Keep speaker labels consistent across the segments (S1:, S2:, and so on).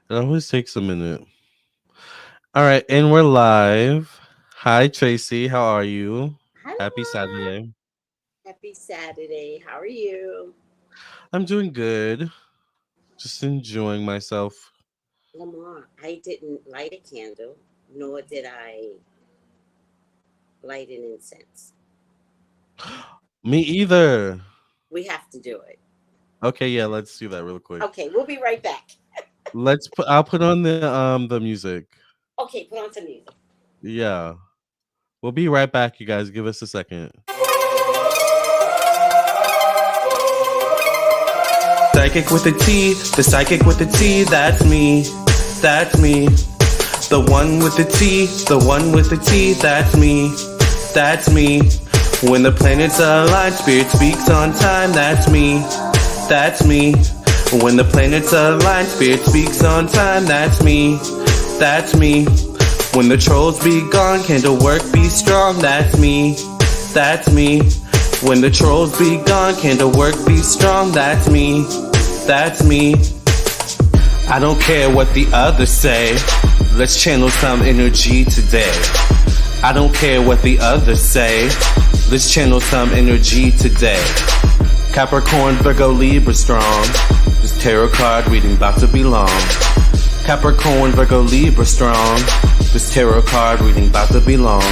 S1: It always takes a minute. All right, and we're live. Hi, Tracy. How are you?
S2: Hi,
S1: Happy
S2: Lamarr.
S1: Saturday.
S2: Happy Saturday. How are you?
S1: I'm doing good. Just enjoying myself.
S2: Lamar, I didn't light a candle, nor did I light an incense.
S1: Me either.
S2: We have to do it.
S1: Okay, yeah, let's do that real quick.
S2: Okay, we'll be right back.
S1: I'll put on the music.
S2: Okay, put on some music.
S1: Yeah. We'll be right back, you guys. Give us a second. Psychic with a T, the psychic with the T, that's me. That's me. The one with the T, the one with the T, that's me. That's me. When the planets align, spirit speaks on time, that's me. That's me. When the planets align, spirit speaks on time, that's me. That's me. When the trolls be gone, candle work be strong, that's me. That's me. When the trolls be gone, candle work be strong, that's me. That's me. I don't care what the others say. Let's channel some energy today. I don't care what the others say. Let's channel some energy today. Capricorn, Virgo, Libra strong. This tarot card reading about to be long. Capricorn, Virgo, Libra strong. This tarot card reading about to be long.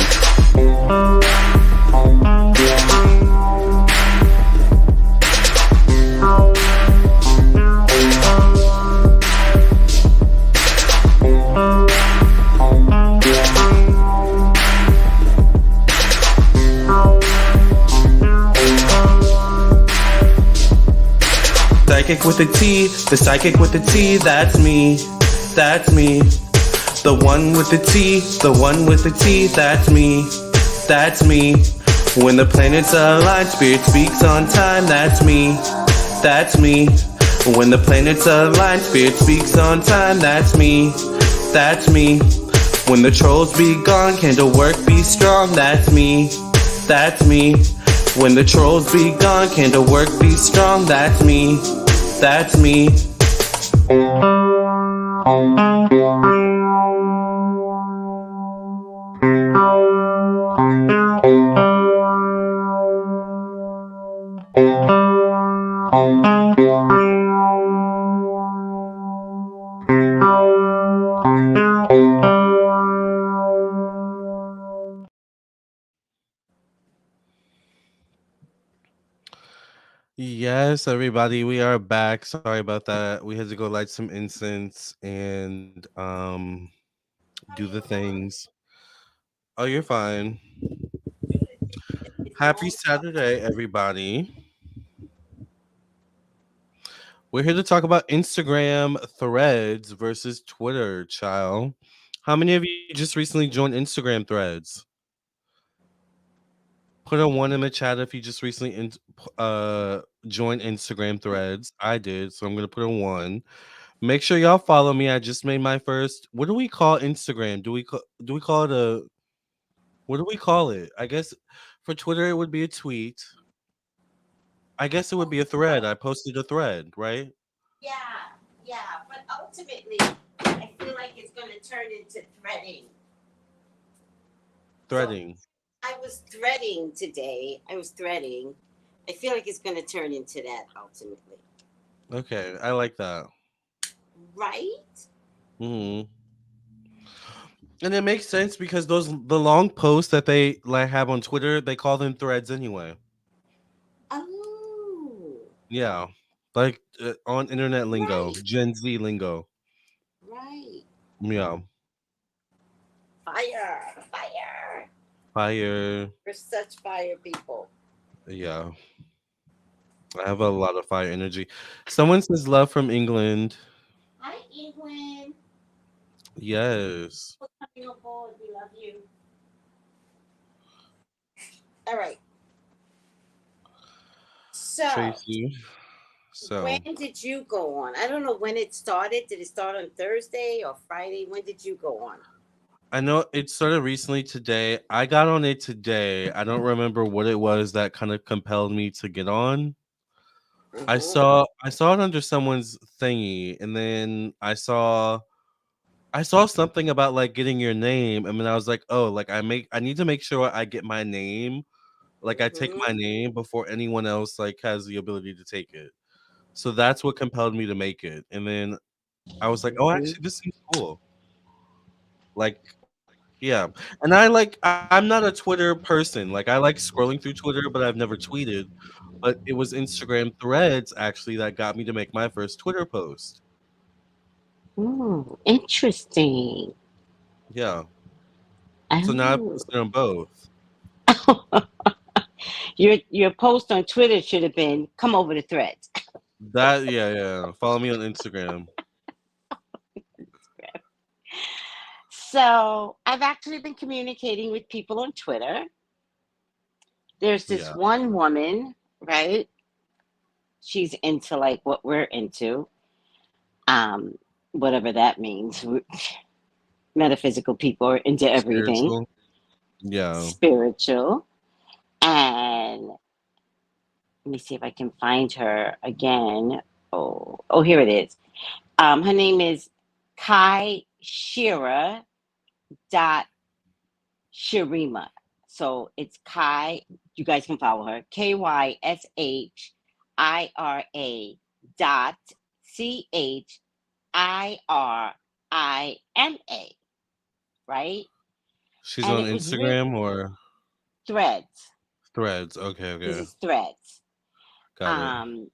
S1: Psychic with a T, the psychic with the T, that's me. That's me. The one with the T, the one with the T, that's me. That's me. When the planets align, spirit speaks on time, that's me. That's me. When the planets align, spirit speaks on time, that's me. That's me. When the trolls be gone, candle work be strong, that's me. That's me. When the trolls be gone, candle work be strong, that's me. That's me. Yes, everybody, we are back. Sorry about that. We had to go light some incense and do the things. Oh, you're fine.
S2: It's
S1: Happy
S2: long talk.
S1: Saturday, everybody. We're here to talk about Instagram threads versus Twitter, child. How many of you just recently joined Instagram threads? Put a one in the chat if you just recently joined Instagram threads. I did, so I'm gonna put a one. Make sure y'all follow me. I just made my first. What do we call Instagram? Do we call it a? What do we call it? I guess for Twitter it would be a tweet. I guess it would be a thread. I posted a thread, right?
S2: Yeah, yeah, but ultimately, I feel like it's going to turn into threading. So
S1: Threading.
S2: I was threading today. I was threading. I feel like it's going to turn into that ultimately.
S1: Okay, I like that.
S2: Right?
S1: Hmm. And it makes sense because the long posts that they like have on Twitter, they call them threads anyway.
S2: Oh,
S1: Yeah, like on internet lingo,
S2: right,
S1: Gen Z lingo.
S2: right.
S1: Yeah,
S2: Fire, fire.
S1: fire.
S2: We're such fire people.
S1: Yeah, I have a lot of fire energy. Someone says love from England.
S2: Hi, England.
S1: Yes,
S2: For coming on board. We love you. All right. So,
S1: Tracy.
S2: when
S1: So
S2: did you go on? I don't know when it started. Did it start on Thursday or Friday? When did you go on?
S1: I know it started recently today. I got on it today. I don't remember what it was that kind of compelled me to get on. I saw it under someone's thingy, and then I saw something about like getting your name, and then I was like, oh, like I need to make sure I get my name, like I take my
S2: Mm-hmm.
S1: name before anyone else like has the ability to take it. So that's what compelled me to make it. And then I was like, oh,
S2: Mm-hmm.
S1: actually, this seems cool. Like, yeah. And I'm not a Twitter person. Like, I like scrolling through Twitter, but I've never tweeted. But it was Instagram Threads actually that got me to make my first Twitter post.
S2: Interesting.
S1: Yeah. So now I've
S2: Oh.
S1: posted on both.
S2: Your post on Twitter should have been come over to Threads.
S1: That yeah, yeah. Follow me on Instagram.
S2: So I've actually been communicating with people on Twitter. There's this
S1: Yeah.
S2: one woman, right? She's into like what we're into, um, whatever that means. Metaphysical people are into everything
S1: Spiritual. Yeah.
S2: spiritual. And let me see if I can find her again. Oh, here it is. Her name is Kai Shira dot Shirima. So it's Kai. You guys can follow her. KYSHIRA dot CHIRIMA. Right,
S1: She's
S2: and
S1: on
S2: it was real
S1: Instagram or
S2: Threads.
S1: Threads. Okay,
S2: This
S1: okay.
S2: is Threads.
S1: Got it.
S2: Um,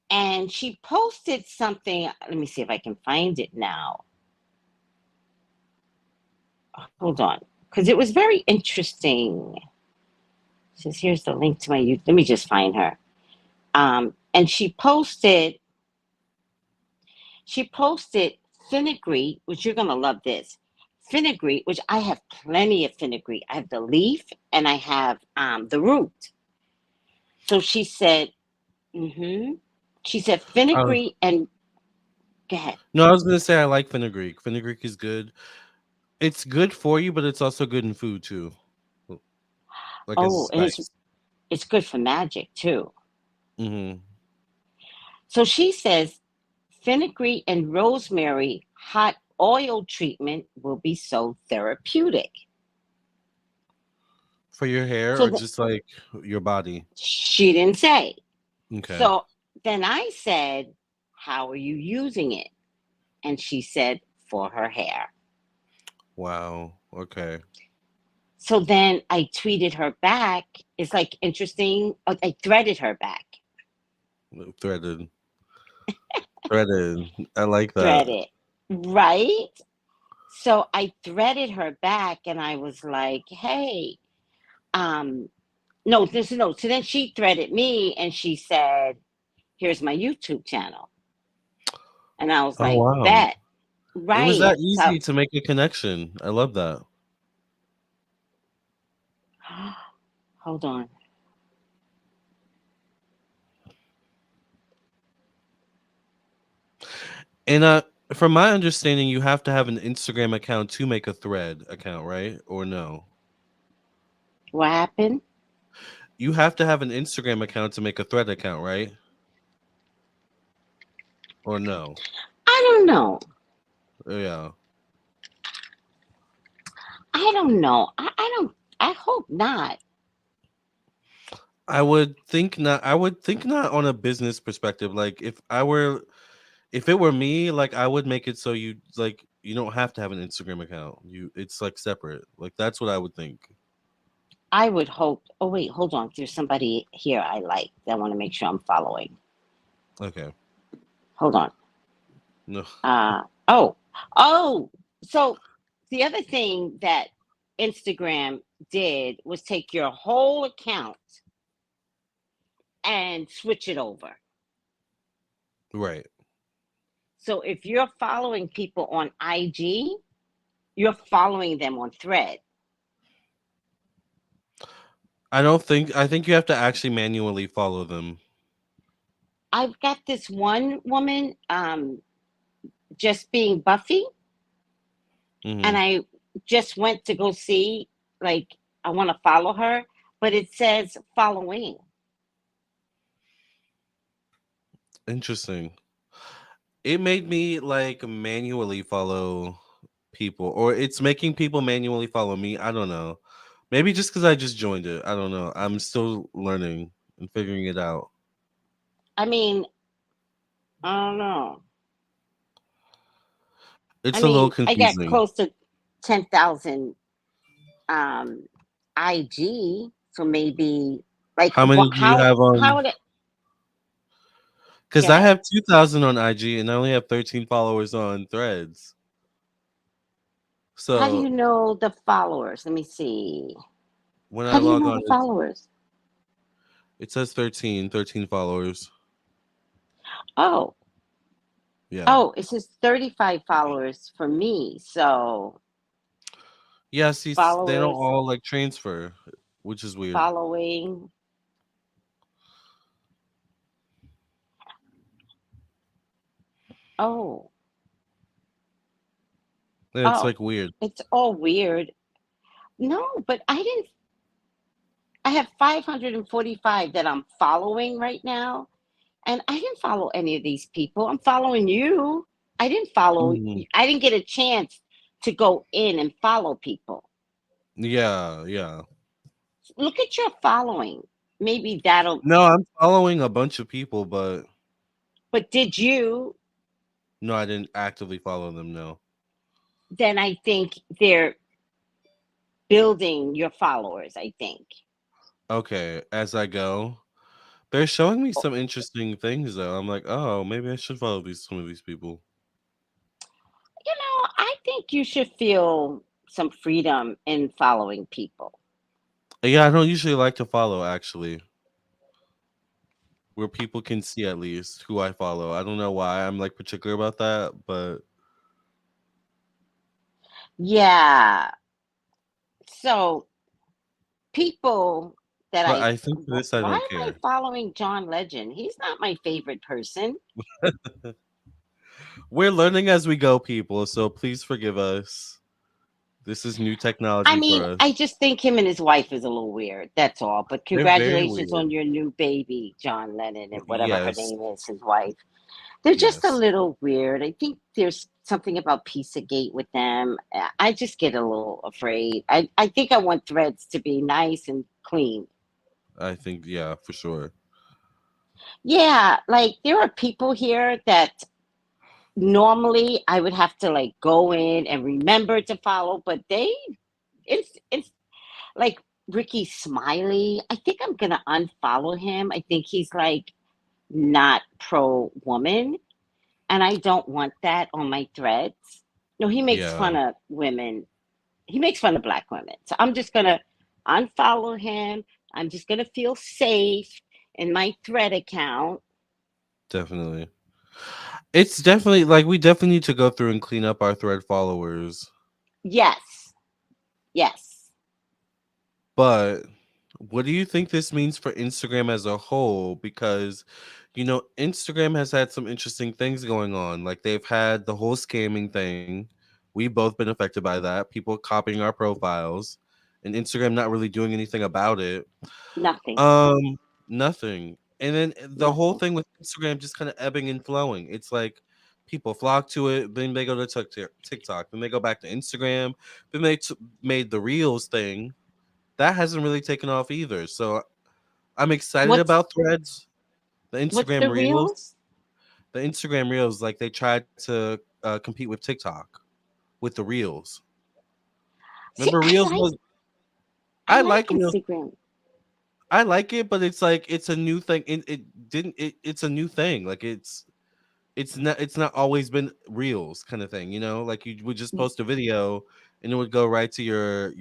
S2: and she posted something. Let me see if I can find it now. Hold on, because it was very interesting. It says here's the link to my YouTube. Let me just find her. And she posted fenugreek, which you're gonna love this. Fenugreek, which I have plenty of fenugreek. I have the leaf and I have the root. So she said, mm-hmm. She said
S1: Oh,
S2: fenugreek and go ahead.
S1: no, I was gonna say I like fenugreek. Fenugreek is good. It's good for you, but it's also good in food too. Like as a
S2: Oh, and it's
S1: spice.
S2: it's good for magic too.
S1: Hmm.
S2: So she says fenugreek and rosemary hot oil treatment will be so therapeutic.
S1: For your hair
S2: So
S1: or
S2: that
S1: just like your body.
S2: she didn't say.
S1: Okay.
S2: So then I said, how are you using it? And she said, for her hair.
S1: Wow. Okay.
S2: So then I tweeted her back. It's like interesting. I threaded her back.
S1: Threaded. Threaded. I like that.
S2: Threaded. Right? So I threaded her back and I was like, hey, um, no, this is no. So then she threaded me and she said, here's my YouTube channel. And I was
S1: Oh
S2: like,
S1: wow.
S2: bet.
S1: It was
S2: Right.
S1: that
S2: So
S1: easy to make a connection. I love that.
S2: hold on.
S1: And from my understanding, you have to have an Instagram account to make a thread account, right? Or no?
S2: What happened?
S1: You have to have an Instagram account to make a thread account, right? Or no?
S2: I don't know.
S1: Yeah.
S2: I don't know. I don't. I hope not.
S1: I would think not. I would think not on a business perspective. Like if it were me, like I would make it so you don't have to have an Instagram account. It's like separate. Like that's what I would think.
S2: I would hope. Oh wait, hold on. There's somebody here I like that I want to make sure I'm following.
S1: Okay.
S2: Hold on.
S1: No.
S2: Uh oh oh. So the other thing that Instagram did was take your whole account and switch it over.
S1: Right.
S2: So if you're following people on IG, you're following them on Thread.
S1: I think you have to actually manually follow them.
S2: I've got this one woman, just being Buffy, and
S1: Hmm.
S2: I just went to go see, like, I want to follow her, but it says following.
S1: Interesting. It made me like manually follow people, or it's making people manually follow me. I don't know. Maybe just because I just joined it. I don't know. I'm still learning and figuring it out.
S2: I mean, I don't know.
S1: It's
S2: I
S1: a little
S2: mean, I got
S1: confusing.
S2: close to 10,000 um IG, so maybe like
S1: How many do you have
S2: how
S1: on?
S2: would it
S1: Because I
S2: get?
S1: have 2,000 on IG and I only have 13 followers on Threads.
S2: How do
S1: So
S2: you know the followers? Let me see.
S1: when I
S2: How do you
S1: log
S2: know
S1: on,
S2: the followers?
S1: it says 13 followers.
S2: Oh,
S1: Yeah.
S2: oh, it says 35 followers for me. So
S1: Yeah, see, they don't
S2: followers
S1: all like transfer, which is weird.
S2: following. Oh,
S1: Yeah, it's
S2: oh,
S1: like weird.
S2: it's all weird. No, but I didn't. I have 545 that I'm following right now, and I didn't follow any of these people. I'm following you. I didn't follow.
S1: Mhm.
S2: I didn't get a chance to go in and follow people.
S1: Yeah, yeah.
S2: Look at your following. Maybe that'll.
S1: No, I'm following a bunch of people, but
S2: But did you?
S1: no, I didn't actively follow them. No.
S2: Then I think they're building your followers. I think.
S1: Okay, as I go, they're showing me some interesting things though. I'm like, oh, maybe I should follow some of these people.
S2: I think you should feel some freedom in following people.
S1: Yeah, I don't usually like to follow actually, where people can see at least who I follow. I don't know why I'm like particular about that,
S2: Yeah. So people that
S1: but I think for this I
S2: why
S1: don't
S2: am I
S1: care.
S2: following John Legend? He's not my favorite person.
S1: We're learning as we go, people, so please forgive us. This is new
S2: I
S1: technology for
S2: mean,
S1: us.
S2: I just think him and his wife is a little weird. That's all. But
S1: They're very
S2: congratulations
S1: weird.
S2: on your new baby, John Lennon, and whatever her
S1: Yes,
S2: name is, his wife. They're just a
S1: yes,
S2: little weird. I think there's something about Pizzagate with them. I just get a little afraid. I think I want threads to be nice and clean.
S1: I think yeah, for sure.
S2: Yeah, like there are people here that normally I would have to like go in and remember to follow, but it's like Ricky Smiley. I think I'm gonna unfollow him. I think he's like not pro woman, and I don't want that on my threads. No, he makes
S1: Yeah,
S2: fun of women. He makes fun of black women. So I'm just gonna unfollow him. I'm just gonna feel safe in my thread account.
S1: definitely. It's definitely like we definitely need to go through and clean up our thread followers.
S2: Yes, yes,
S1: But what do you think this means for Instagram as a whole? Because, Instagram has had some interesting things going on. Like they've had the whole scamming thing. We've both been affected by that. People copying our profiles and Instagram not really doing anything about it.
S2: nothing,
S1: Um, Nothing. And then the whole
S2: nothing.
S1: thing with Instagram just kind of ebbing and flowing. It's like people flock to it, then they go to TikTok, then they go back to Instagram, then made the Reels thing that hasn't really taken off either. So I'm excited
S2: What's
S1: about Threads, the
S2: what's
S1: Instagram
S2: the
S1: Reels,
S2: reels?
S1: like they tried to compete with TikTok with the Reels.
S2: See,
S1: Remember Reels was
S2: I
S1: I
S2: like
S1: like Reels.
S2: Instagram.
S1: I like it, but it's like it's a new thing. It's a new thing. Like it's not always been Reels kind of thing. Like you would just post a video and it would go right to your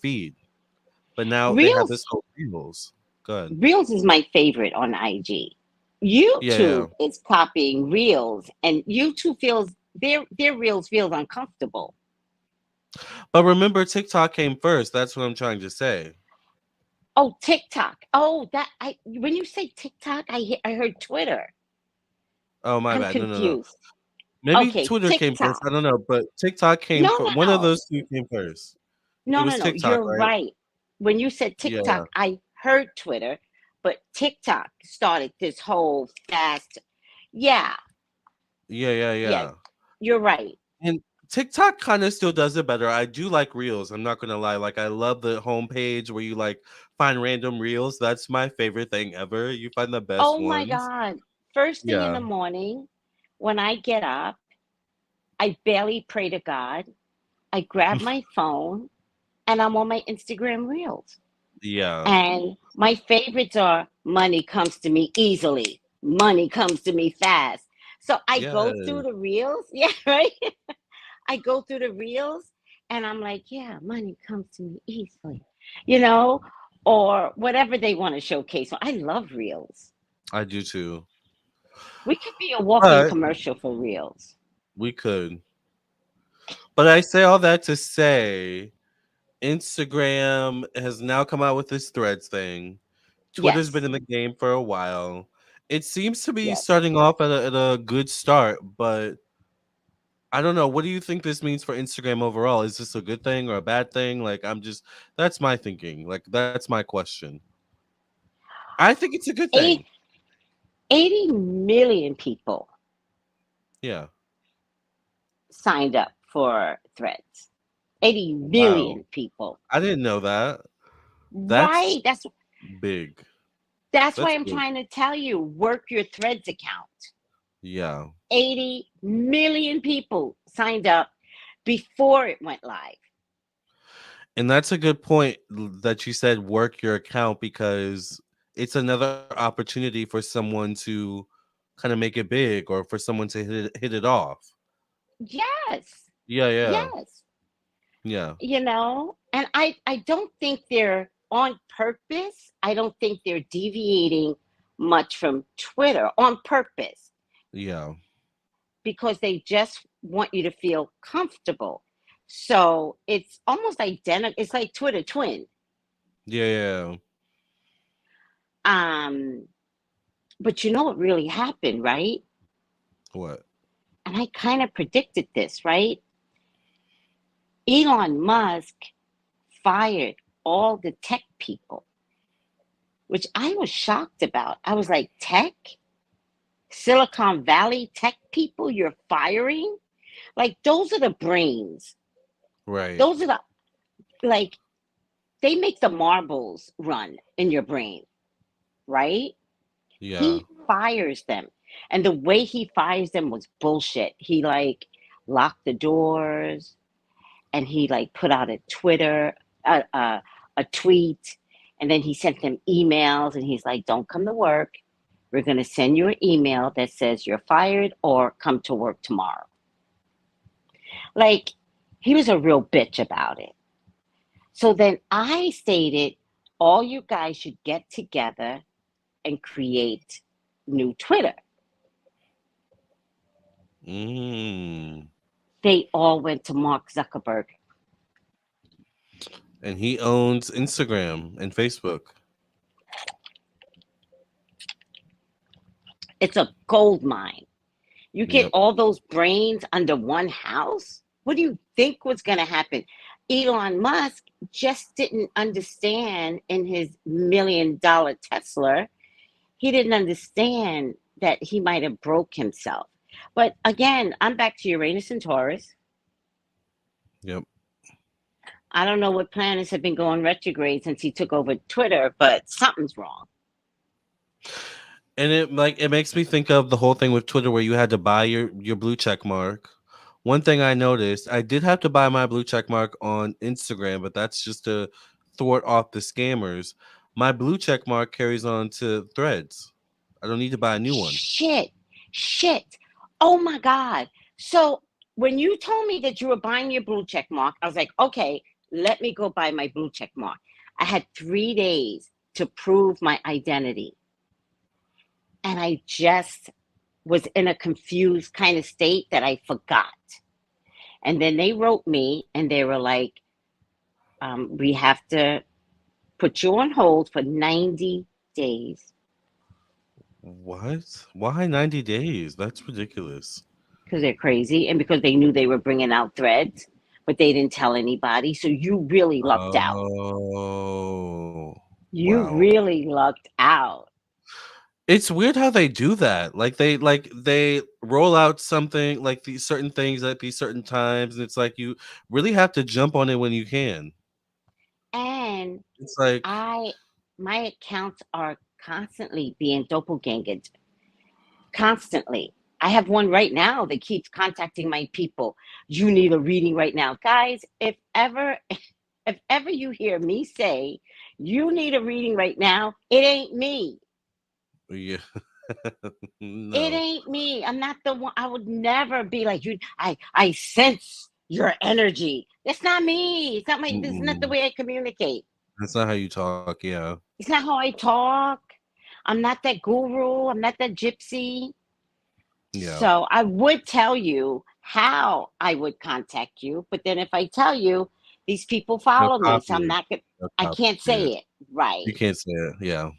S1: feed. But now they have this
S2: Reels
S1: whole Reels. Good.
S2: Reels is my favorite on IG.
S1: Yeah, yeah.
S2: YouTube is copying Reels, and YouTube feels their Reels feels uncomfortable.
S1: But remember, TikTok came first. That's what I'm trying to say.
S2: Oh, TikTok. Oh, that I when you say TikTok, I heard Twitter.
S1: Oh, my
S2: I'm
S1: bad. No, no, no.
S2: confused.
S1: Maybe
S2: Okay,
S1: Twitter came first.
S2: TikTok.
S1: I don't know, but TikTok came
S2: No,
S1: first.
S2: no,
S1: One of
S2: no.
S1: those two came first. It
S2: No, no,
S1: was
S2: no.
S1: TikTok,
S2: You're
S1: right?
S2: right. When you said
S1: Yeah.
S2: TikTok, I heard Twitter, but TikTok started this whole fast. Yeah,
S1: Yeah, yeah,
S2: yeah,
S1: yeah.
S2: you're right.
S1: And TikTok kind of still does it better. I do like reels. I'm not gonna lie. Like I love the homepage where you like find random reels. That's my favorite thing ever. You find the best
S2: Oh my
S1: ones.
S2: God. First thing in
S1: Yeah.
S2: the morning, when I get up, I barely pray to God. I grab my phone and I'm on my Instagram reels.
S1: Yeah.
S2: And my favorites are money comes to me easily, money comes to me fast. So I go
S1: Yeah.
S2: through the reels. Yeah, right? I go through the reels and I'm like, yeah, money comes to me easily, you know, or whatever they want to showcase. So I love reels.
S1: I do too.
S2: We could be a walking
S1: But
S2: commercial for reels.
S1: we could. But I say all that to say Instagram has now come out with this threads thing. Twitter's been
S2: Yes,
S1: in the game for a while. It seems to be
S2: yes.
S1: starting off at a good start, but I don't know. What do you think this means for Instagram overall? Is this a good thing or a bad thing? Like, that's my thinking. Like, that's my question. I think it's a good thing.
S2: Eight, 80 million people
S1: Yeah.
S2: signed up for threads. 80
S1: Wow.
S2: million people.
S1: I didn't know that. That's
S2: Right.
S1: big.
S2: That's why
S1: That's
S2: I'm
S1: big.
S2: trying to tell you, work your threads account.
S1: Yeah.
S2: 80 million people signed up before it went live.
S1: And that's a good point that you said work your account because it's another opportunity for someone to kind of make it big or for someone to hit it off.
S2: Yes.
S1: Yeah, yeah.
S2: Yes.
S1: Yeah.
S2: And I don't think they're on purpose. I don't think they're deviating much from Twitter on purpose
S1: Yeah.
S2: because they just want you to feel comfortable. So it's almost identical. It's like Twitter twin.
S1: Yeah, yeah.
S2: Um, but you know what really happened, right?
S1: What?
S2: And I kind of predicted this, right? Elon Musk fired all the tech people, which I was shocked about. I was like, tech? Silicon Valley tech people you're firing? Like, those are the brains.
S1: Right.
S2: Those are like, they make the marbles run in your brain, right?
S1: Yeah.
S2: He fires them. And the way he fires them was bullshit. He like locked the doors and he like put out a Twitter, a tweet, and then he sent them emails and he's like, don't come to work. We're going to send you an email that says you're fired or come to work tomorrow. Like, he was a real bitch about it. So then I stated, all you guys should get together and create new Twitter.
S1: Mm.
S2: They all went to Mark Zuckerberg.
S1: And he owns Instagram and Facebook.
S2: It's a gold mine. You get
S1: Yep.
S2: all those brains under one house? What do you think was going to happen? Elon Musk just didn't understand in his $1 million Tesla, he didn't understand that he might have broke himself. But again, I'm back to Uranus and Taurus.
S1: Yep.
S2: I don't know what planets have been going retrograde since he took over Twitter, but something's wrong.
S1: And it makes me think of the whole thing with Twitter where you had to buy your blue check mark. One thing I noticed, I did have to buy my blue check mark on Instagram, but that's just to thwart off the scammers. My blue check mark carries on to Threads. I don't need to buy a new one.
S2: Shit, shit. Oh my God. So when you told me that you were buying your blue check mark, I was like, okay, let me go buy my blue check mark. I had 3 days to prove my identity. And I just was in a confused kind of state that I forgot. And then they wrote me and they were like, we have to put you on hold for 90 days
S1: What? Why 90 days? That's ridiculous.
S2: because they're crazy and because they knew they were bringing out threads, but they didn't tell anybody. So you really lucked out.
S1: Oh,
S2: You
S1: wow.
S2: really lucked out.
S1: It's weird how they do that. Like they roll out something like these certain things at these certain times, and it's like you really have to jump on it when you can.
S2: And
S1: It's like,
S2: I my accounts are constantly being doppelgangered. Constantly. I have one right now that keeps contacting my people. You need a reading right now. Guys, if ever you hear me say you need a reading right now, it ain't me.
S1: yeah,
S2: It
S1: no.
S2: ain't me. I'm not the one. I would never be like you. I sense your energy. That's not me. It's not my this is not the
S1: Mm-mm.
S2: way I communicate.
S1: That's not how you talk. Yeah,
S2: It's not how I talk. I'm not that guru. I'm not that gypsy.
S1: yeah.
S2: So I would tell you how I would contact you, but then if I tell you, these people
S1: They'll
S2: follow me, so
S1: copy
S2: I'm
S1: it.
S2: not gonna.
S1: They'll
S2: I
S1: copy
S2: can't
S1: it.
S2: say it
S1: You
S2: right.
S1: can't say it. Yeah,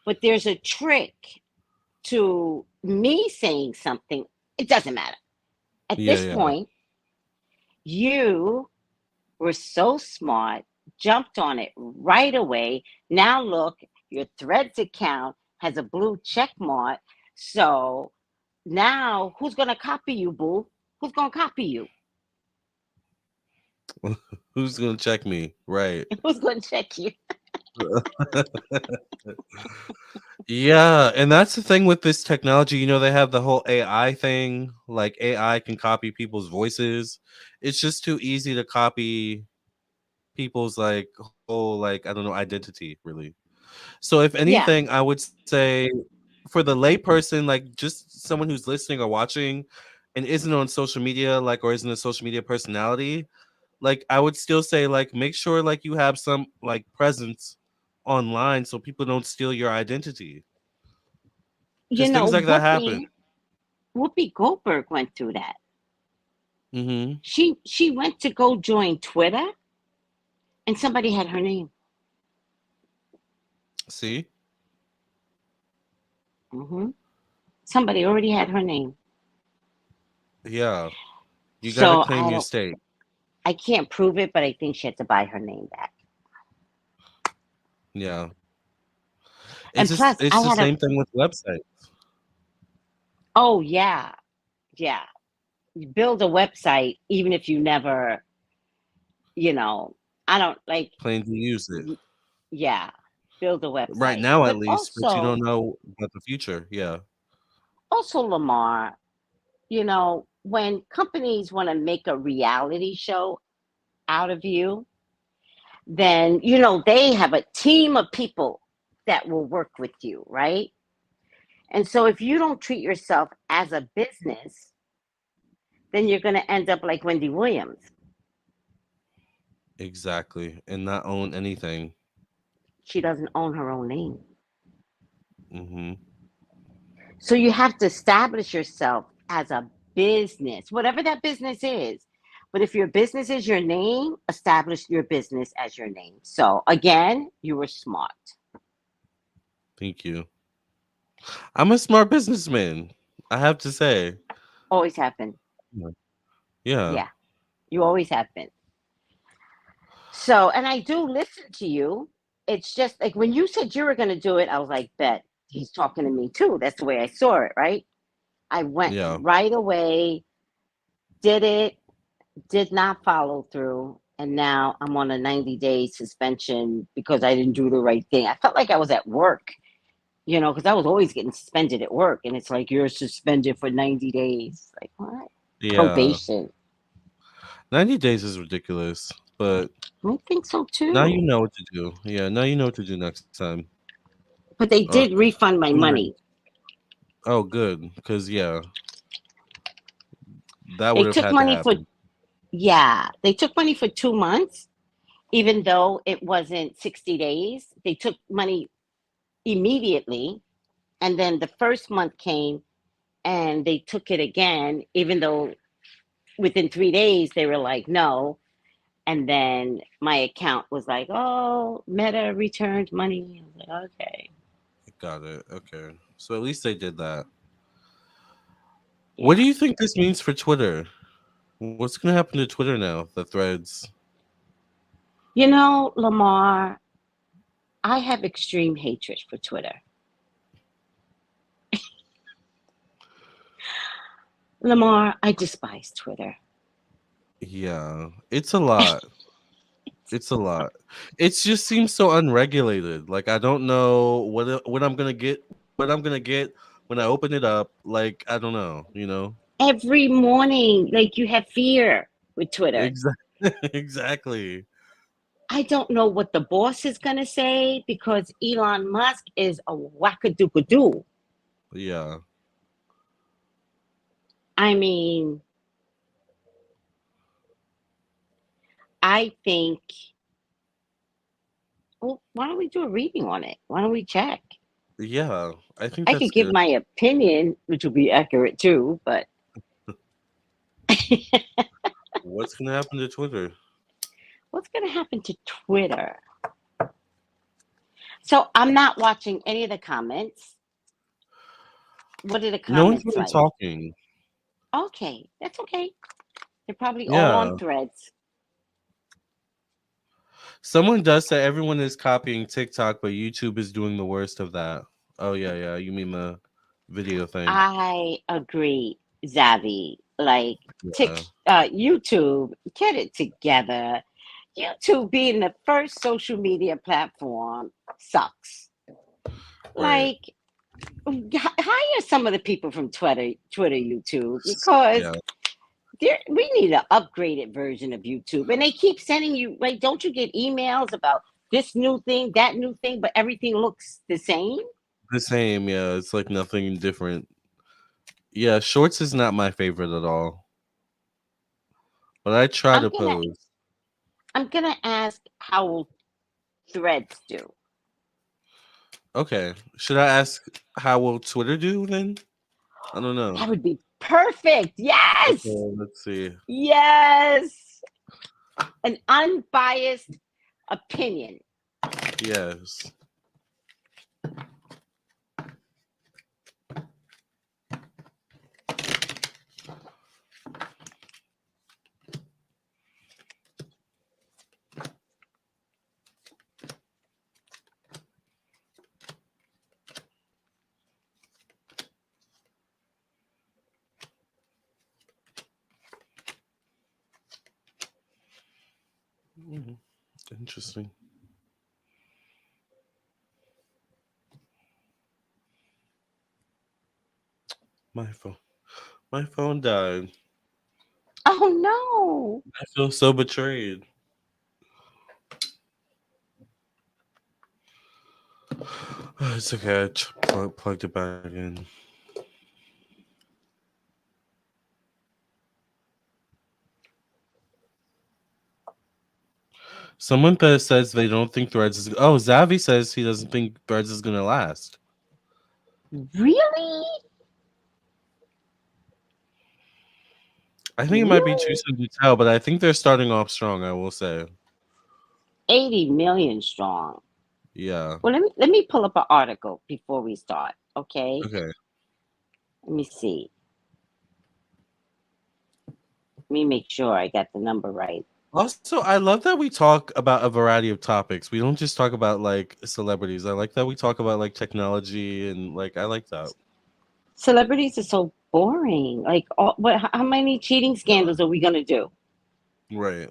S2: But there's a trick to me saying something. It doesn't matter. At
S1: yeah,
S2: this
S1: yeah.
S2: point, you were so smart, jumped on it right away. Now look, your Threads account has a blue check mark. So now who's gonna copy you, boo? Who's gonna copy you?
S1: Who's gonna check me? Right.
S2: Who's gonna check you?
S1: Yeah, and that's the thing with this technology. They have the whole AI thing. Like AI can copy people's voices. It's just too easy to copy people's like whole like I don't know identity really. So if
S2: Yeah.
S1: anything, I would say for the layperson, like just someone who's listening or watching and isn't on social media, like or isn't a social media personality, like I would still say like make sure like you have some like presence online so people don't steal your identity.
S2: You
S1: Because things
S2: know,
S1: like that happen.
S2: Whoopi Goldberg went through that.
S1: Mm-hmm.
S2: She went to go join Twitter and somebody had her name.
S1: See?
S2: Hmm. Somebody already had her name.
S1: Yeah. You gotta
S2: So
S1: claim your state.
S2: I can't prove it, but I think she had to buy her name back.
S1: Yeah.
S2: And plus
S1: It's
S2: I
S1: the
S2: had a
S1: same thing with websites.
S2: oh yeah, yeah. You build a website even if you never, you know, I don't like
S1: Plan to use it.
S2: yeah, build a
S1: Right
S2: website.
S1: now at
S2: But
S1: least, but you don't know about the future. Yeah.
S2: also Lamar, when companies want to make a reality show out of you, then, they have a team of people that will work with you, right? And so if you don't treat yourself as a business, then you're going to end up like Wendy Williams.
S1: Exactly. And not own anything.
S2: She doesn't own her own name.
S1: Mm-hmm.
S2: So you have to establish yourself as a business, whatever that business is. But if your business is your name, establish your business as your name. So again, you were smart.
S1: Thank you. I'm a smart businessman. I have to say.
S2: Always have been.
S1: Yeah. Yeah.
S2: Yeah, you always have been. So, and I do listen to you. It's just like when you said you were going to do it, I was like, bet he's talking to me too. That's the way I saw it, right? I went
S1: Yeah.
S2: right away, did it, did not follow through. And now I'm on a 90-day suspension because I didn't do the right thing. I felt like I was at work, because I was always getting suspended at work. And it's like, you're suspended for 90 days. Like, what?
S1: Yeah.
S2: Probation.
S1: 90 days is ridiculous. But
S2: I think so
S1: now you
S2: too.
S1: know what to do. Yeah, now you know what to do next time.
S2: But they did refund my
S1: Sooner.
S2: money.
S1: Oh, good. Because, yeah, that
S2: They
S1: would have
S2: took
S1: had to
S2: money for,
S1: happen.
S2: yeah, they took money for 2 months, even though it wasn't 60 days. They took money immediately. And then the first month came and they took it again, even though within 3 days they were like, no. And then my account was like, oh, Meta returned money. I was like, okay.
S1: Got it. Okay. So at least they did that. What
S2: Yeah.
S1: do you think this means for Twitter? What's going to happen to Twitter now? The threads?
S2: Lamar, I have extreme hatred for Twitter. Lamar, I despise Twitter.
S1: Yeah, it's a lot. It's a lot. It just seems so unregulated. Like I don't know what I'm gonna get. What I'm gonna get when I open it up. Like I don't know. You know.
S2: Every morning, like you have fear with Twitter.
S1: Exactly. Exactly.
S2: I don't know what the boss is going to say because Elon Musk is a wackadookadoo.
S1: Yeah.
S2: I mean, I think, well, why don't we do a reading on it? Why don't we check?
S1: Yeah. I think
S2: I
S1: that's
S2: could give
S1: good.
S2: my opinion, which will be accurate too, but
S1: What's gonna happen to Twitter?
S2: what's going to happen to Twitter? So I'm not watching any of the comments. What are the
S1: No one's
S2: comments
S1: really
S2: like?
S1: talking.
S2: Okay, that's okay. They're probably all on
S1: Yeah.
S2: threads.
S1: Someone does say everyone is copying TikTok, but YouTube is doing the worst of that. Oh yeah, yeah. You mean the video thing?
S2: I agree, Zavi. Like
S1: Yeah.
S2: YouTube, get it together. YouTube being the first social media platform sucks.
S1: Right.
S2: Like, hire some of the people from Twitter, YouTube, because
S1: Yeah.
S2: we need an upgraded version of YouTube. And they keep sending you, like, don't you get emails about this new thing, that new thing, but everything looks the same?
S1: The same. Yeah. It's like nothing different. Yeah. Shorts is not my favorite at all, but I try
S2: I'm
S1: to
S2: gonna
S1: pose.
S2: I'm gonna ask how will threads do?
S1: Okay. Should I ask how will Twitter do then? I don't know.
S2: That would be perfect. Yes.
S1: Okay. Let's see.
S2: Yes. An unbiased opinion.
S1: Yes. Mhm. Interesting. My phone. My phone died.
S2: Oh no.
S1: I feel so betrayed. It's okay. Plugged it back in. Someone says they don't think Threads is. Oh, Zavi says he doesn't think Threads is gonna last.
S2: Really?
S1: I think it might be too
S2: Really?
S1: soon to tell, but I think they're starting off strong. I will say.
S2: 80 million strong.
S1: Yeah.
S2: Well, let me pull up an article before we start. Okay.
S1: Okay.
S2: Let me see. Let me make sure I got the number right.
S1: Also, I love that we talk about a variety of topics. We don't just talk about like celebrities. I like that we talk about like technology and like I like that.
S2: Celebrities are so boring. Like, how many cheating
S1: Yeah.
S2: scandals are we gonna do?
S1: Right.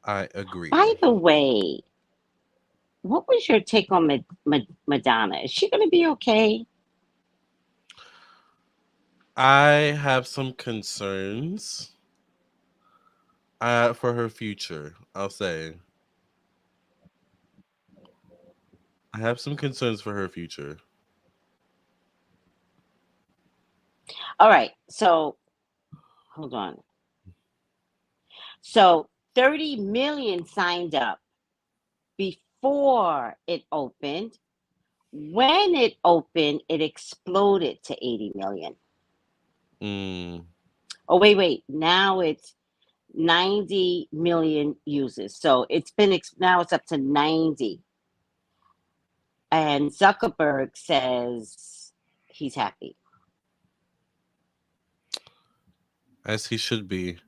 S1: I agree.
S2: By the way, what was your take on Madonna? Is she gonna be okay?
S1: I have some concerns for her future. I'll say I have some concerns for her future.
S2: All right. So hold on. So 30 million signed up before it opened. When it opened, it exploded to 80 million.
S1: Mm,
S2: Oh, wait. Now it's 90 million users. So now it's up to 90. And Zuckerberg says he's happy.
S1: as he should be.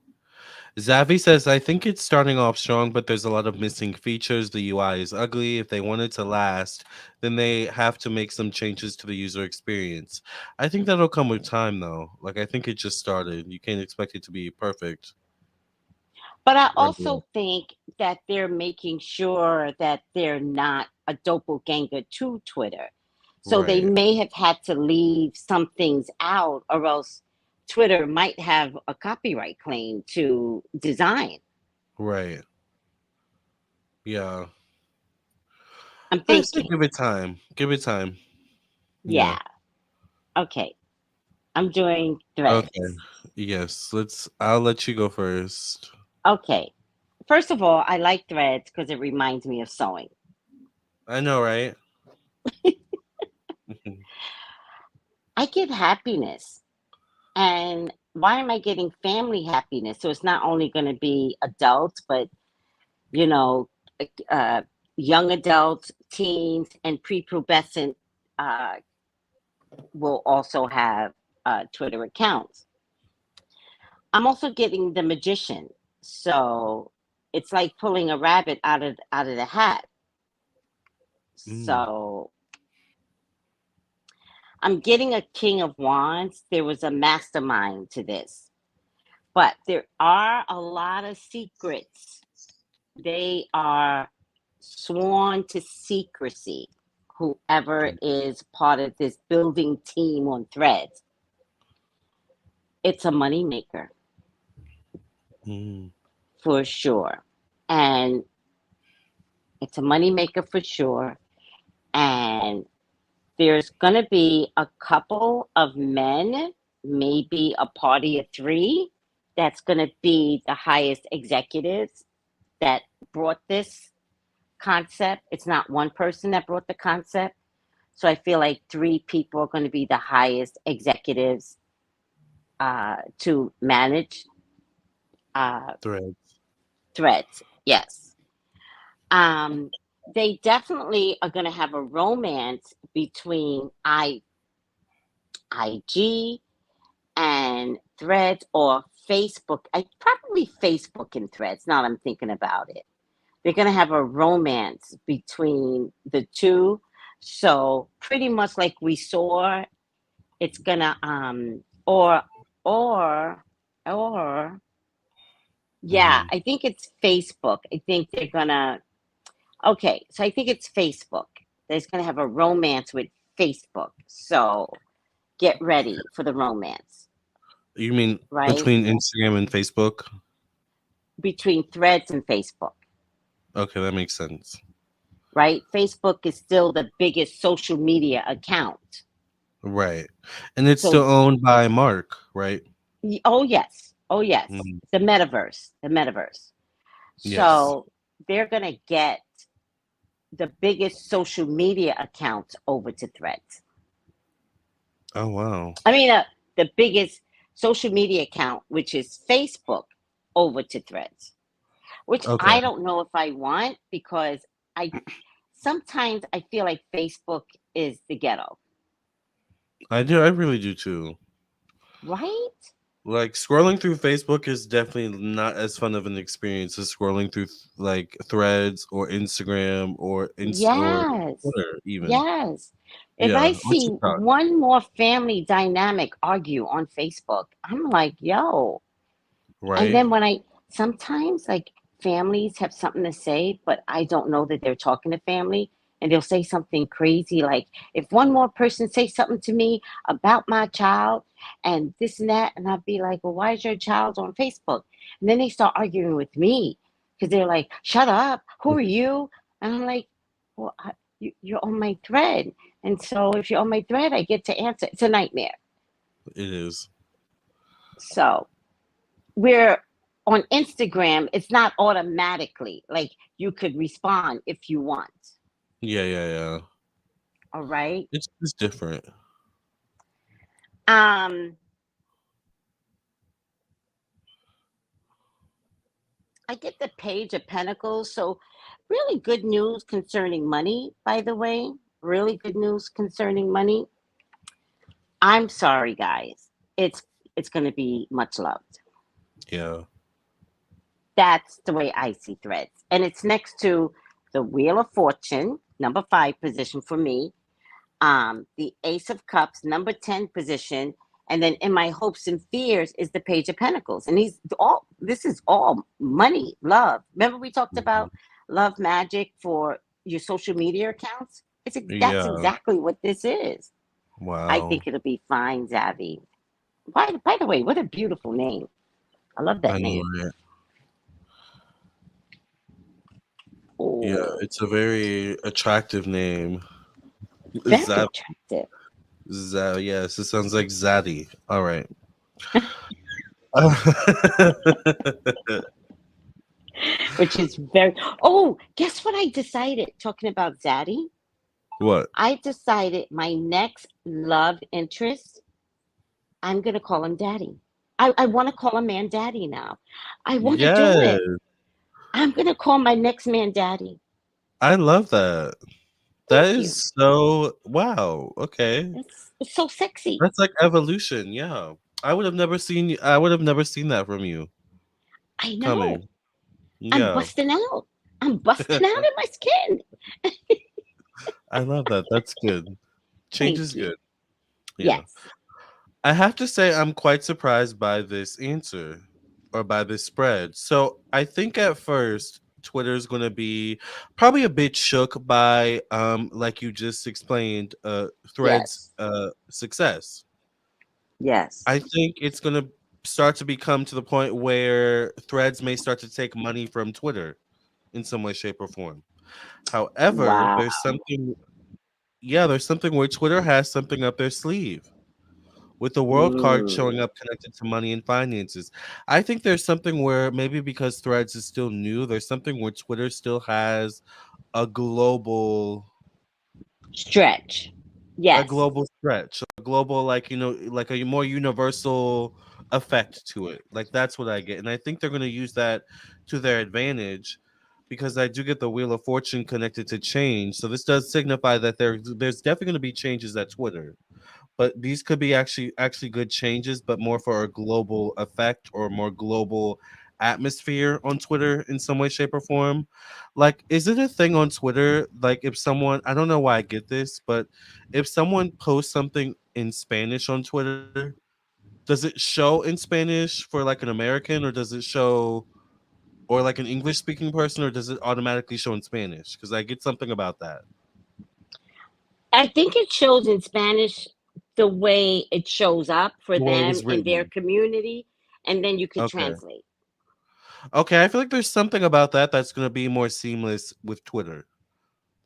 S1: Zavi says, I think it's starting off strong, but there's a lot of missing features. The UI is ugly. If they want it to last, then they have to make some changes to the user experience. I think that'll come with time, though. Like, I think it just started. You can't expect it to be perfect
S2: But I
S1: right away.
S2: also think that they're making sure that they're not a doppelganger to Twitter. So they
S1: Right,
S2: may have had to leave some things out, or else Twitter might have a copyright claim to design.
S1: right. Yeah.
S2: I'm
S1: I say
S2: thinking,
S1: give it time. Give it time. Yeah.
S2: yeah, okay, I'm doing
S1: Okay.
S2: threads.
S1: Yes. I'll let you go first.
S2: Okay, first of all, I like threads because it reminds me of sewing.
S1: I know, right?
S2: I get happiness. And why am I getting family happiness? So it's not only going to be adults, but you know, uh, young adults, teens, and prepubescent uh, will also have Twitter accounts. I'm also getting the magician, so it's like pulling a rabbit out of the hat.
S1: Mm.
S2: So I'm getting a king of wands. There was a mastermind to this, but there are a lot of secrets. They are sworn to secrecy, whoever is part of this building team on threads. It's a moneymaker
S1: Mm.
S2: for sure. And it's a moneymaker for sure. And there's going to be a couple of men, maybe a party of three, that's going to be the highest executives that brought this concept. It's not one person that brought the concept. So I feel like three people are going to be the highest executives to manage uh,
S1: Threads.
S2: threads. Yes. Um, they definitely are going to have a romance between IG and threads or Facebook. I probably Facebook and threads. Now that I'm thinking about it. They're going to have a romance between the two. So pretty much like we saw, it's gonna or or yeah,
S1: Mm-hmm.
S2: I think it's Facebook. I think they're gonna okay, so I think it's Facebook. There's gonna have a romance with Facebook. So get ready for the romance,
S1: You mean
S2: right?
S1: between Instagram and Facebook?
S2: Between threads and Facebook,
S1: Okay, that makes sense.
S2: right? Facebook is still the biggest social media account.
S1: Right. And it's still
S2: So
S1: owned by Mark, right?
S2: oh yes. Oh yes.
S1: Mm.
S2: The metaverse. The metaverse.
S1: Yes.
S2: So they're gonna get the biggest social media accounts over to threads.
S1: Oh, wow.
S2: I mean, the biggest social media account, which is Facebook, over to threads, which
S1: Okay.
S2: I don't know if I want because I sometimes I feel like Facebook is the ghetto,
S1: I do. I really do too.
S2: right?
S1: Like scrolling through Facebook is definitely not as fun of an experience as scrolling through like Threads or Instagram or
S2: Yes.
S1: Twitter even.
S2: Yes. If I
S1: Yeah, or
S2: see
S1: TikTok.
S2: one more family dynamic argue on Facebook, I'm like, yo, and
S1: Right?
S2: then when I sometimes like families have something to say, but I don't know that they're talking to family, and they'll say something crazy like, if one more person say something to me about my child and this and that, and I'd be like, well, why is your child on Facebook? And then they start arguing with me because they're like, shut up, who are you? And I'm like, well, you're on my thread. And so if you're on my thread, I get to answer. It's a nightmare.
S1: It is.
S2: So where on Instagram, it's not automatically like you could respond if you want.
S1: Yeah, yeah, yeah.
S2: All right.
S1: It's different.
S2: Um, I get the Page of Pentacles. So really good news concerning money, by the way. Really good news concerning money. I'm sorry, guys. It's gonna be much loved.
S1: Yeah.
S2: That's the way I see Threads. And it's next to the Wheel of Fortune, number 5 position for me, the Ace of Cups, number 10 position, and then in my hopes and fears is the Page of Pentacles. And this is all money, love. Remember we talked
S1: Mhm.
S2: about love magic for your social media accounts? That's
S1: Yeah.
S2: exactly what this is. I
S1: Wow.
S2: think it'll be fine, Zavi. By the way, what a beautiful name. I love
S1: I
S2: that
S1: know,
S2: name.
S1: right? Yeah,
S2: Oh,
S1: it's a very attractive name.
S2: very
S1: Zab,
S2: attractive.
S1: yes, it sounds like Zaddy. All right.
S2: Which is very. Oh, guess what I decided? Talking about Zaddy,
S1: What?
S2: I decided my next love interest, I'm going to call him Daddy. I want to call a man Daddy now. I want to do
S1: Yes,
S2: it. I'm going to call my next man Daddy.
S1: I love that. That
S2: Thank you.
S1: is so wow. Okay.
S2: It's so sexy.
S1: That's like evolution. Yeah. I would have never seen that from you
S2: I know.
S1: coming.
S2: I'm
S1: Yeah.
S2: busting out. I'm busting out in my skin.
S1: I love that. That's good. Change
S2: Thank
S1: is
S2: you.
S1: good. Yeah.
S2: Yes.
S1: I have to say I'm quite surprised by this answer or by this spread. So I think at first Twitter's going to be probably a bit shook by like you just explained Threads
S2: Yes.
S1: success.
S2: Yes.
S1: I think it's going to start to become to the point where Threads may start to take money from Twitter in some way shape or form. However,
S2: Wow.
S1: there's something where Twitter has something up their sleeve with the world card
S2: Mm.
S1: showing up connected to money and finances. I think there's something where maybe because Threads is still new, there's something where Twitter still has a global
S2: Stretch.
S1: a
S2: Yes.
S1: global stretch, a global like like a more universal effect to it. Like that's what I get. And I think they're going to use that to their advantage because I do get the Wheel of Fortune connected to change. So this does signify that there's definitely going to be changes at Twitter, but these could be actually good changes, but more for a global effect or more global atmosphere on Twitter in some way, shape, or form. Like, is it a thing on Twitter? Like, if someone, I don't know why I get this, but if someone posts something in Spanish on Twitter, does it show in Spanish for like an American, or does it show or like an English speaking person, or does it automatically show in Spanish? Because I get something about that.
S2: I think it shows in Spanish the way it shows up for
S1: The way it
S2: them
S1: was
S2: in their
S1: written.
S2: community, and then you could
S1: Okay.
S2: translate.
S1: Okay, I feel like there's something about that that's gonna be more seamless with Twitter.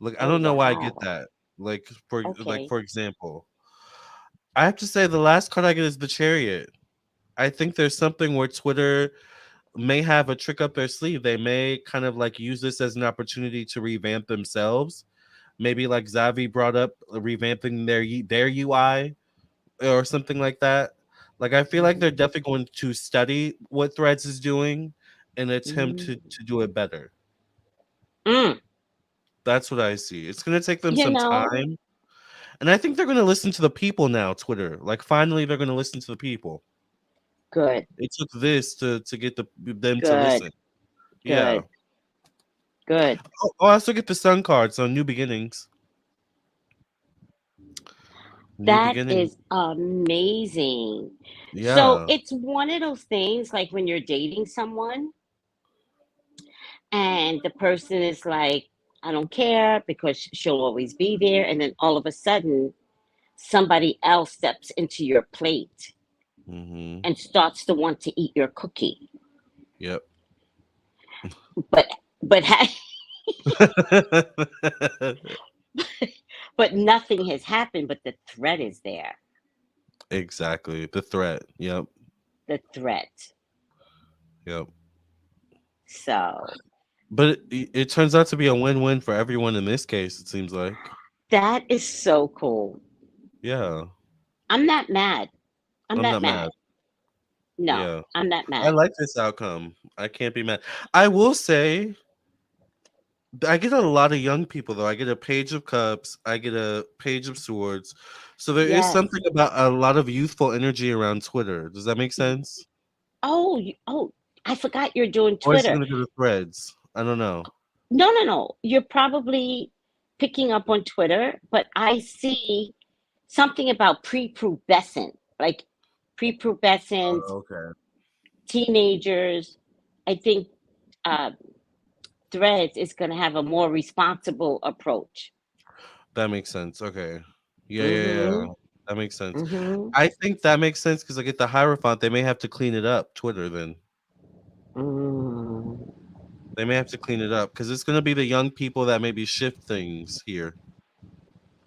S1: Like I
S2: Oh,
S1: don't know why I get
S2: wow.
S1: that.
S2: Okay.
S1: For example, I have to say the last card I get is the Chariot. I think there's something where Twitter may have a trick up their sleeve. They may kind of like use this as an opportunity to revamp themselves. Maybe like Zavi brought up revamping their UI or something like that. Like I feel like they're
S2: Mhm.
S1: definitely going to study what Threads is doing and attempt
S2: Mm.
S1: to do it better.
S2: Mm.
S1: That's what I see. It's gonna take them
S2: You
S1: some
S2: know,
S1: time, and I think they're gonna listen to the people now. Twitter, like finally, they're gonna listen to the people.
S2: good,
S1: It took this to get them to
S2: good,
S1: listen. Yeah.
S2: good, good.
S1: Oh, I also get the Sun card, so new beginnings. New
S2: That
S1: beginning.
S2: is amazing. So
S1: Yeah.
S2: it's one of those things like when you're dating someone and the person is like, I don't care because she'll always be there. And then all of a sudden, somebody else steps into your plate
S1: Mm-hmm.
S2: and starts to want to eat your cookie.
S1: Yep.
S2: But but but nothing has happened. But the threat is there.
S1: Exactly. The threat. Yep.
S2: The threat.
S1: Yep.
S2: So
S1: But it turns out to be a win-win for everyone in this case. It seems like.
S2: that is so cool.
S1: Yeah.
S2: I'm not mad. I'm
S1: I'm
S2: not
S1: not mad.
S2: mad. No,
S1: Yeah.
S2: I'm not
S1: I
S2: mad.
S1: like this outcome. I can't be mad. I will say I get a lot of young people though. I get a page of cups, I get a page of swords. So there is
S2: Yes.
S1: something about a lot of youthful energy around Twitter. Does that make sense?
S2: Oh, oh. I forgot you're doing
S3: Or is it
S2: Twitter.
S3: gonna go to Threads? I don't know.
S2: No, no, no. You're probably picking up on Twitter, but I see something about prepubescent, like prepubescent
S3: Okay.
S2: teenagers. I think uh, Threads is going to have a more responsible approach.
S3: That makes sense. Okay. Yeah, yeah, yeah.
S2: Mm-hmm.
S3: That makes sense.
S2: Mm-hmm.
S3: I think that makes sense because like at the Hierophant, they may have to clean it up. Twitter, then
S2: Mm.
S3: they may have to clean it up because it's gonna be the young people that maybe shift things here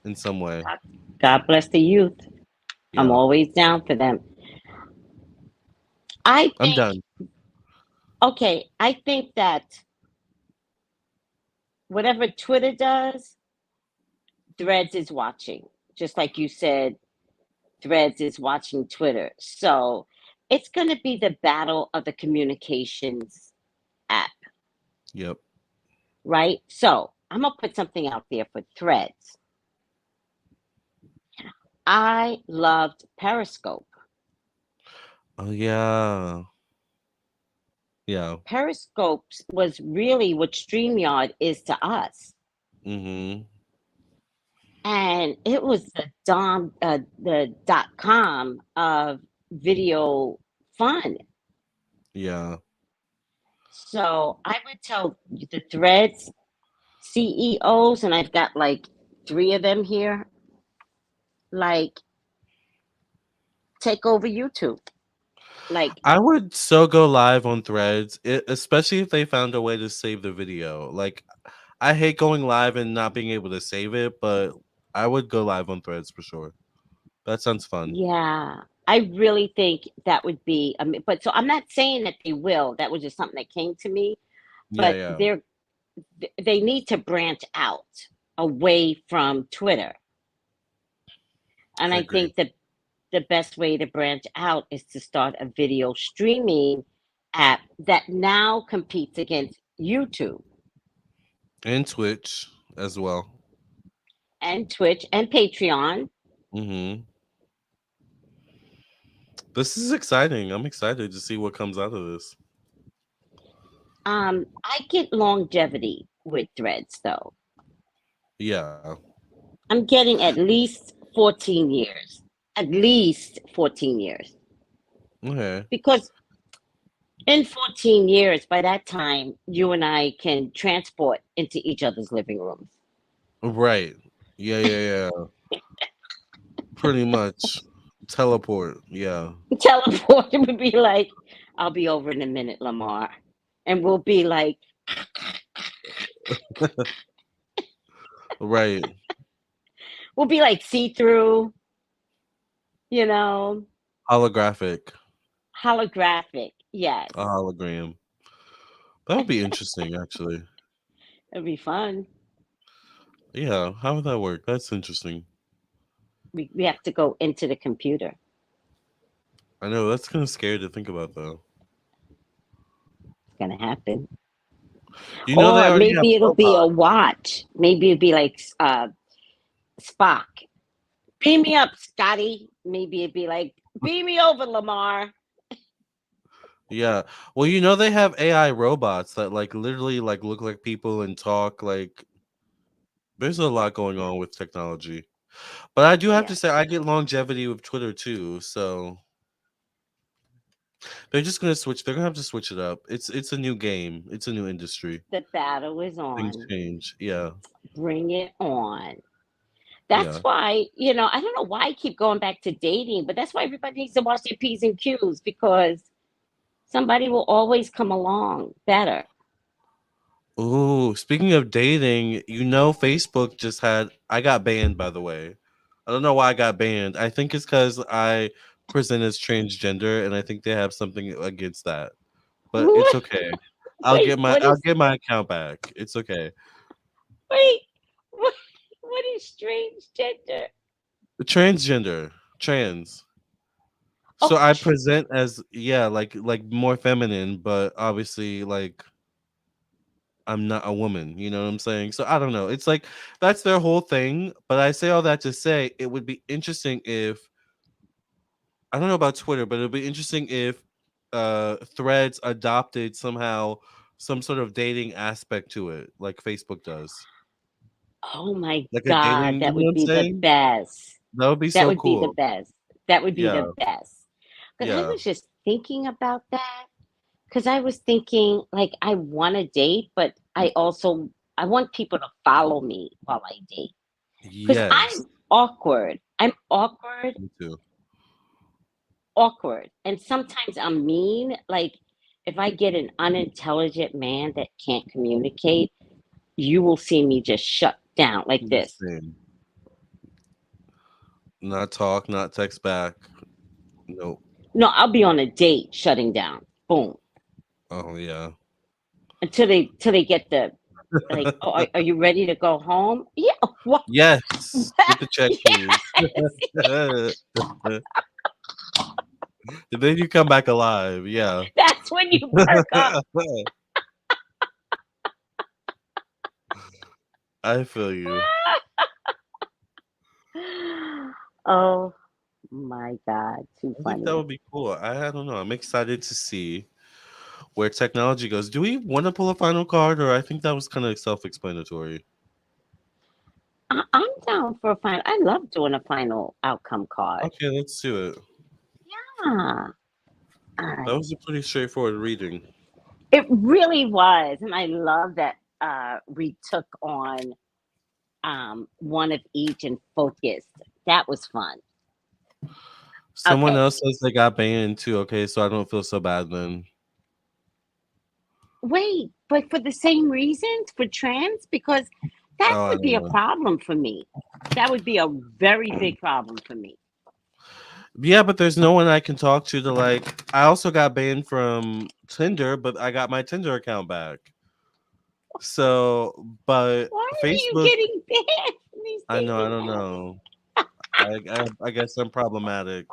S3: in some way.
S2: God, God bless the youth. I'm
S3: Yeah,
S2: always down for them. I
S3: I'm
S2: think,
S3: done.
S2: okay, I think that whatever Twitter does, Threads is watching. Just like you said, Threads is watching Twitter. So it's going to be the battle of the communications app,
S3: Yep.
S2: right? So I'm going to put something out there for Threads. I loved Periscope.
S3: Oh yeah, yeah.
S2: Periscope was really what StreamYard is to us.
S3: Mm-hmm.
S2: And it was the .com of video fun.
S3: Yeah.
S2: So I would tell the Threads CEOs, and I've got like three of them here, like take over YouTube. Like,
S3: I would so go live on Threads, especially if they found a way to save the video. Like, I hate going live and not being able to save it, but I would go live on Threads for sure. That sounds fun.
S2: yeah, I really think that would be. But so I'm not saying that they will. That was just something that came to me.
S3: Yeah,
S2: But
S3: yeah.
S2: they need to branch out away from Twitter, and
S3: I
S2: I
S3: agree.
S2: think that the best way to branch out is to start a video streaming app that now competes against YouTube
S3: And Twitch as well.
S2: and Twitch and Patreon.
S3: Mm-hmm. This is exciting. I'm excited to see what comes out of this.
S2: I get longevity with Threads though.
S3: Yeah.
S2: I'm getting at least 14 years. At least 14 years.
S3: Okay.
S2: Because in 14 years, by that time, you and I can transport into each other's living rooms.
S3: Right. Yeah, yeah, yeah. Pretty much. Teleport. Yeah.
S2: Teleport would be like, I'll be over in a minute, Lamarr. And we'll be like,
S3: Right.
S2: see through, you know,
S3: Holographic.
S2: holographic. Yes.
S3: A hologram. That would be interesting, actually.
S2: It'd be fun.
S3: Yeah. How would that work? That's interesting.
S2: We have to go into the computer.
S3: I know that's kind of scary to think about, though.
S2: It's going to happen.
S3: You know, they
S2: Or
S3: already have
S2: maybe it'll be a
S3: robots.
S2: watch. Maybe it'll be like Spock. Beam me up, Scotty. Maybe it'd be like, beam me over, Lamarr.
S3: Yeah. Well, you know, they have AI robots that like literally like look like people and talk. Like, there's a lot going on with technology. But I do have to
S2: Yes.
S3: say, I get longevity with Twitter too. So they're just gonna switch. They're gonna have to switch it up. It's a new game. It's a new industry.
S2: The battle is
S3: Things
S2: on.
S3: change. Yeah.
S2: Bring it on. That's
S3: Yeah.
S2: why, I don't know why I keep going back to dating, but that's why everybody needs to watch their P's and Q's because somebody will always come along better.
S3: Ooh, speaking of dating, you know, Facebook just had. I got banned, by the way. I don't know why I got banned. I think it's because I present as transgender, and I think they have something against that. But it's okay.
S2: Wait,
S3: I'll get my account back. It's okay.
S2: wait, what, what is strange gender?
S3: Transgender, trans. So
S2: Oh,
S3: I present as yeah, like more feminine, but obviously like I'm not a woman, you know what I'm saying? So I don't know. It's like that's their whole thing. But I say all that to say it would be interesting if I don't know about Twitter, but it'd be interesting if Threads adopted somehow some sort of dating aspect to it, like Facebook does.
S2: Oh my
S3: Like a
S2: God,
S3: dating, you
S2: that
S3: know what
S2: would
S3: I'm
S2: be the
S3: saying?
S2: best.
S3: That would be
S2: That
S3: so
S2: would be the
S3: cool.
S2: best. That would be the
S3: Yeah,
S2: best. Because I
S3: yeah.
S2: was just thinking about that. Because I was thinking, like, I want to date, but I want people to follow me while I date. Because
S3: Yes.
S2: I'm awkward. I'm awkward,
S3: Me too.
S2: awkward. And sometimes I'm mean. Like, if I get an unintelligent man that can't communicate, you will see me just shut down like
S3: The
S2: this.
S3: same. Not talk, not text back. Nope.
S2: No, I'll be on a date shutting down. Boom.
S3: Oh yeah.
S2: Until they get the like, oh, are you ready to go home? Yeah. What?
S3: Yes. Get the check, please.
S2: Yes.
S3: And then you come back alive. Yeah.
S2: That's when you perk up.
S3: I feel you.
S2: Oh my God. Too
S3: I think that
S2: funny.
S3: would be cool. I don't know. I'm excited to see where technology goes. Do we want to pull a final card, or I think that was kind of self-explanatory?
S2: I'm down for a final. I love doing a final outcome card.
S3: Okay, let's do it.
S2: Ah, all
S3: That
S2: right.
S3: was a pretty straightforward reading.
S2: It really was. And I love that we took on one of each and focused. That was fun.
S3: Someone
S2: Okay.
S3: else says they got banned too. Okay, so I don't feel so bad then.
S2: Wait, but for the same reasons for trans? Because that
S3: Oh, I
S2: would
S3: don't
S2: be a
S3: know.
S2: problem for me. That would be a very big problem for me.
S3: Yeah, but there's no one I can talk to like. I also got banned from Tinder, but I got my Tinder account back. So, but
S2: Why are you
S3: Facebook,
S2: getting banned from these
S3: I know, I
S2: dating
S3: don't
S2: apps?
S3: know. I guess I'm problematic.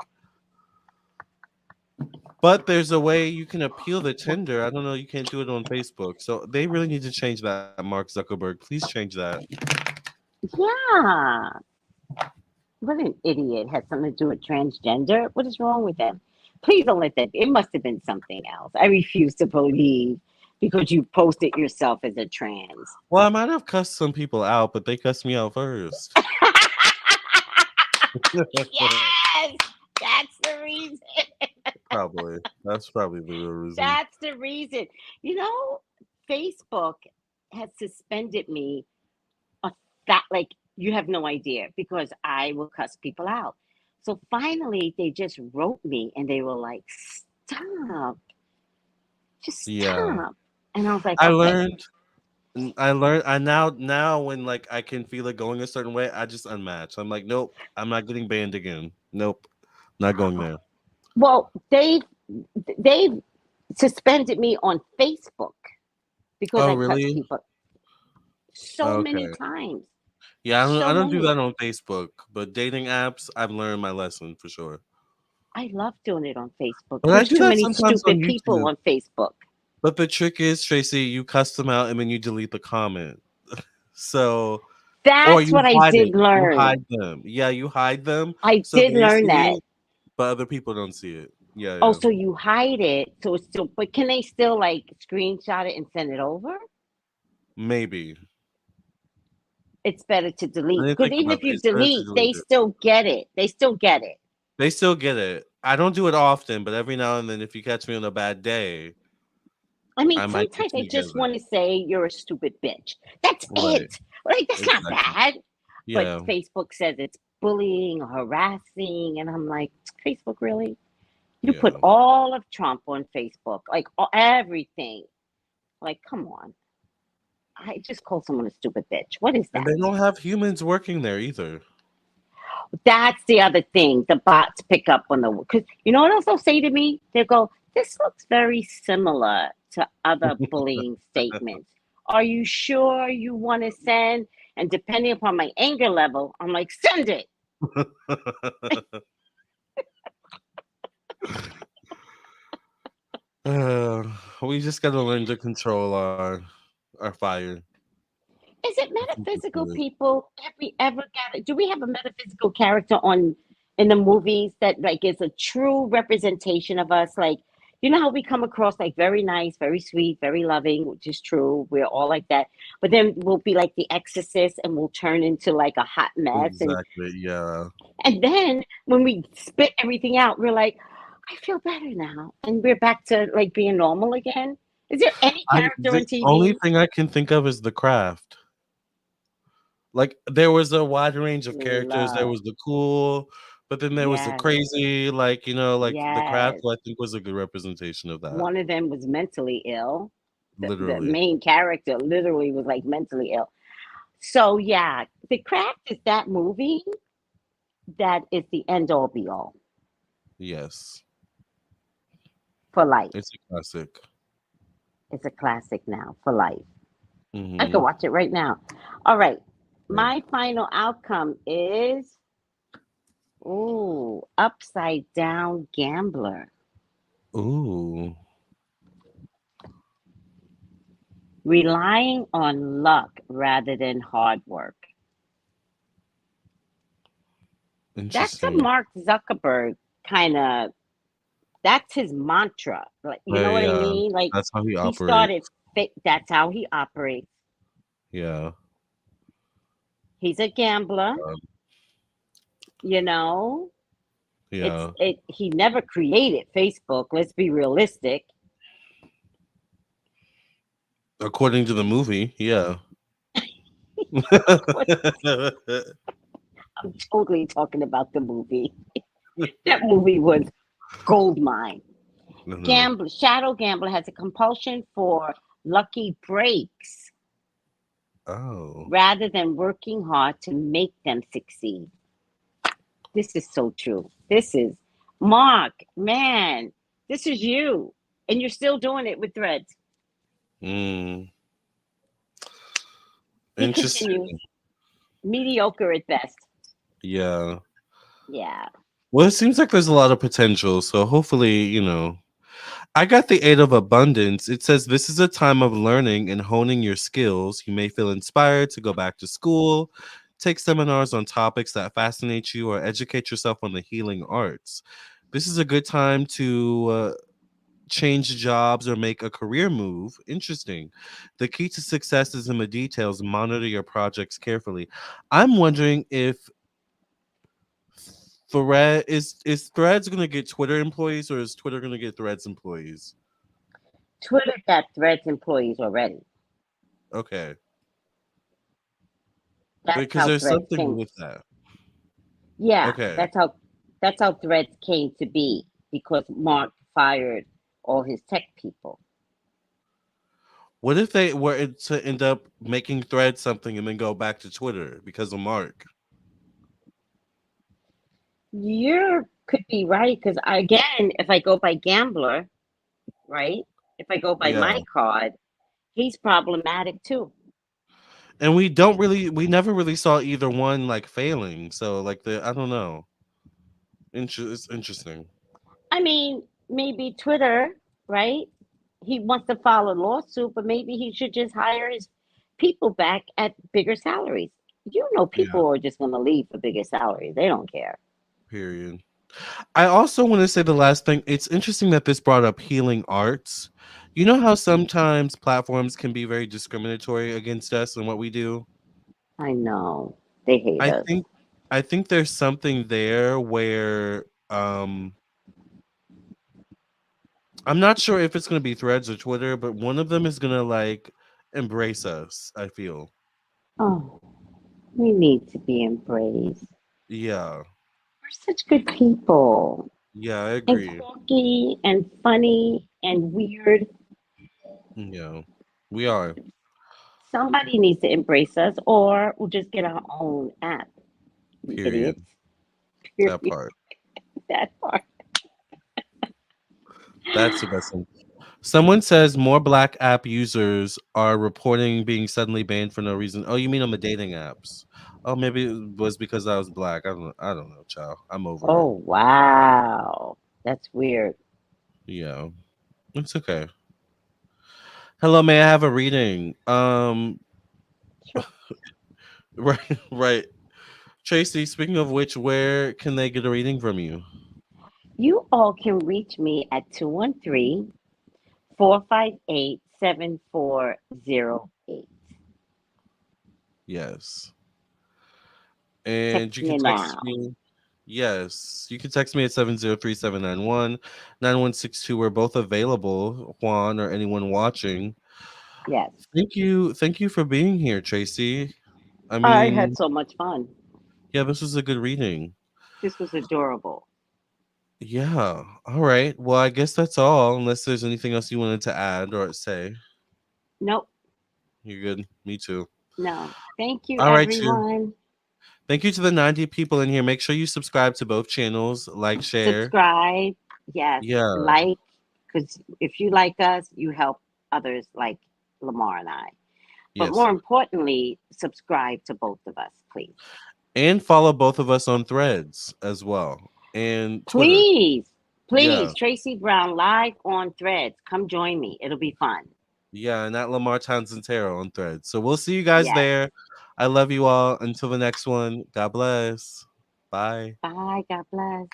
S3: But there's a way you can appeal the Tinder. I don't know. You can't do it on Facebook. So they really need to change that, Mark Zuckerberg. Please change that.
S2: Yeah. What an idiot. Has something to do with transgender. What is wrong with them? Please don't let that. It must have been something else. I refuse to believe because you posted yourself as a trans.
S3: Well, I might have cussed some people out, but they cussed me out first.
S2: Yes, that's the reason.
S3: Probably. That's probably the real reason.
S2: That's the reason. You know, Facebook has suspended me a that like you have no idea because I will cuss people out. So finally they just wrote me and they were like, stop, just
S3: Yeah.
S2: stop. And I was like,
S3: I
S2: okay.
S3: learned I now when like I can feel it going a certain way, I just unmatch. I'm like, nope, I'm not getting banned again. Nope. Not going there.
S2: Well, they've suspended me on Facebook because
S3: Oh,
S2: I cuss
S3: really?
S2: people so many
S3: Okay.
S2: times.
S3: Yeah, I
S2: So
S3: don't do
S2: many.
S3: that on Facebook, but dating apps, I've learned my lesson for sure.
S2: I love doing it on Facebook.
S3: But I
S2: There's
S3: do
S2: too
S3: that
S2: many
S3: sometimes on
S2: stupid people
S3: YouTube.
S2: on Facebook.
S3: But the trick is, Tracy, you cuss them out and then you delete the comment. So, or
S2: That's
S3: you
S2: what I
S3: hide
S2: did
S3: it. You
S2: learn.
S3: hide them. Yeah, you hide them
S2: I
S3: so
S2: did
S3: they
S2: learn
S3: see
S2: that.
S3: it, but other people don't see it. Yeah,
S2: Oh,
S3: yeah.
S2: so you hide it, so it's still, but can they still like screenshot it and send it over?
S3: Maybe.
S2: It's better to
S3: I
S2: delete
S3: didn't
S2: because
S3: think
S2: even
S3: about
S2: if
S3: that.
S2: you
S3: It's better to
S2: delete,
S3: delete
S2: they
S3: it.
S2: still get it. They still get it.
S3: They still get it. I don't do it often, but every now and then, if you catch me on a bad day,
S2: I mean,
S3: I might get
S2: sometimes I
S3: you
S2: just
S3: together.
S2: want to say you're a stupid bitch. That's
S3: Right.
S2: it. Like that's not
S3: Exactly.
S2: bad. But
S3: Yeah.
S2: Facebook says it's bullying or harassing, and I'm like, Facebook really? You put
S3: Yeah.
S2: all of Trump on Facebook, like everything. Like, come on. I just call someone a stupid bitch. What is
S3: And
S2: that?
S3: they don't have humans working there either.
S2: That's the other thing. The bots pick up on the because you know what else they'll say to me? They'll go, "This looks very similar to other bullying statements. Are you sure you want to send?" And depending upon my anger level, I'm like, "Send it."
S3: Uh, we just gotta learn to control our fire.
S2: Is it
S3: I think we
S2: metaphysical
S3: do it.
S2: people? Have we ever got it? Do we have a metaphysical character on in the movies that like is a true representation of us? Like, You know how we come across like very nice, very sweet, very loving, which is true. We're all like that. But then we'll be like the exorcist and we'll turn into like a hot mess.
S3: Exactly. Yeah.
S2: And then when we spit everything out, we're like, I feel better now. And we're back to like being normal again. Is there any character
S3: The
S2: on
S3: only
S2: TV?
S3: thing I can think of is The Craft. Like there was a wide range of characters. There
S2: Love.
S3: was the cool, but then there was the
S2: Yes.
S3: crazy. Like like The Craft.
S2: Yes.
S3: I think was a good representation of that.
S2: One of them was mentally ill. The
S3: Literally.
S2: main character literally was like mentally ill. So yeah, The Craft is that movie that is the end all be all
S3: Yes.
S2: for life.
S3: It's a classic.
S2: It's a classic now for life. I
S3: Mm-hmm.
S2: could watch it right now. All right.
S3: Yeah.
S2: My final outcome is upside down gambler.
S3: Ooh.
S2: Relying on luck rather than hard work. That's a
S3: Interesting.
S2: Mark Zuckerberg kind of, that's his mantra. Like, you know what I
S3: Yeah.
S2: mean? Like
S3: That's how he
S2: he
S3: operates.
S2: started that's how he operates.
S3: Yeah.
S2: He's a gambler,
S3: Um,
S2: you know.
S3: yeah.
S2: He never created Facebook, let's be realistic.
S3: According to the movie, yeah.
S2: I'm totally talking about the movie. That movie was gold mine.
S3: No.
S2: Shadow gambler has a compulsion for lucky breaks
S3: Oh.
S2: rather than working hard to make them succeed. This is so true. This is Mark, man. This is you, and you're still doing it with Threads.
S3: Mm.
S2: He continues
S3: Interesting.
S2: mediocre at best.
S3: Yeah.
S2: Yeah.
S3: Well, it seems like there's a lot of potential. So hopefully, I got the Eight of Abundance. It says this is a time of learning and honing your skills. You may feel inspired to go back to school, take seminars on topics that fascinate you, or educate yourself on the healing arts. This is a good time to change jobs or make a career move. Interesting. The key to success is in the details. Monitor your projects carefully. I'm wondering if is Threads gonna get Twitter employees or is Twitter gonna get Threads employees?
S2: Twitter got Threads employees already.
S3: Okay.
S2: That's
S3: Because
S2: how
S3: there's
S2: Threads
S3: something
S2: came.
S3: with that.
S2: Yeah,
S3: Okay.
S2: that's how Threads came to be because Mark fired all his tech people.
S3: What if they were to end up making Threads something and then go back to Twitter because of Mark?
S2: You could be right because again, if I go by gambler, right? If I go by
S3: Yeah.
S2: my card, he's problematic too.
S3: And we never really saw either one like failing. So like I don't know. It's interesting.
S2: I mean, maybe Twitter, right? He wants to file a lawsuit, but maybe he should just hire his people back at bigger salaries. You know,
S3: Yeah.
S2: people are just going to leave for bigger salaries. They don't care.
S3: Period. I also want to say the last thing. It's interesting that this brought up healing arts. You know how sometimes platforms can be very discriminatory against us and what we do?
S2: I know. They hate
S3: I
S2: us.
S3: think I think there's something there where I'm not sure if it's going to be Threads or Twitter, but one of them is going to like embrace us, I feel.
S2: Oh, we need to be embraced.
S3: Yeah.
S2: We're such good people
S3: Yeah, I
S2: and
S3: agree.
S2: quirky and funny and weird.
S3: Yeah. We are.
S2: Somebody needs to embrace us, or we'll just get our own app. You
S3: Period.
S2: idiots.
S3: That
S2: Period.
S3: part.
S2: That part.
S3: That's the best thing. Someone says more black app users are reporting being suddenly banned for no reason. Oh, you mean on the dating apps? Oh, maybe it was because I was black. I don't know. I don't know, child. I'm over it.
S2: Oh, wow. That's weird.
S3: Yeah. It's okay. Hello, may I have a reading?
S2: Sure.
S3: Right, right. Tracy, speaking of which, where can they get a reading from you?
S2: You all can reach me at 213-458-7408.
S3: Yes. And
S2: Text
S3: you can
S2: me
S3: text
S2: now.
S3: me. Yes, you can text me at 703-791-9162. We're both available, Juan or anyone watching.
S2: Yes.
S3: Thank you for being here, Tracy. I
S2: I had
S3: mean,
S2: so much fun.
S3: yeah, this was a good reading.
S2: This was adorable.
S3: Yeah. All right. Well, I guess that's all, unless there's anything else you wanted to add or say.
S2: Nope,
S3: You're good. Me too.
S2: no. Thank you,
S3: All right, you.
S2: everyone.
S3: Thank you to the 90 people in here. Make sure you subscribe to both channels, like, share.
S2: Subscribe. Yes.
S3: Yeah.
S2: Like, because if you like us, you help others like Lamar and I. But
S3: Yes.
S2: more importantly, subscribe to both of us, please.
S3: And follow both of us on Threads as well. And Twitter.
S2: Please,
S3: Yeah.
S2: please, Tracy Brown live on Threads. Come join me. It'll be fun.
S3: Yeah. And at Lamarr Townsend Tarot on Threads. So we'll see you guys
S2: Yes.
S3: there. I love you all. Until the next one. God bless. Bye.
S2: Bye. God bless.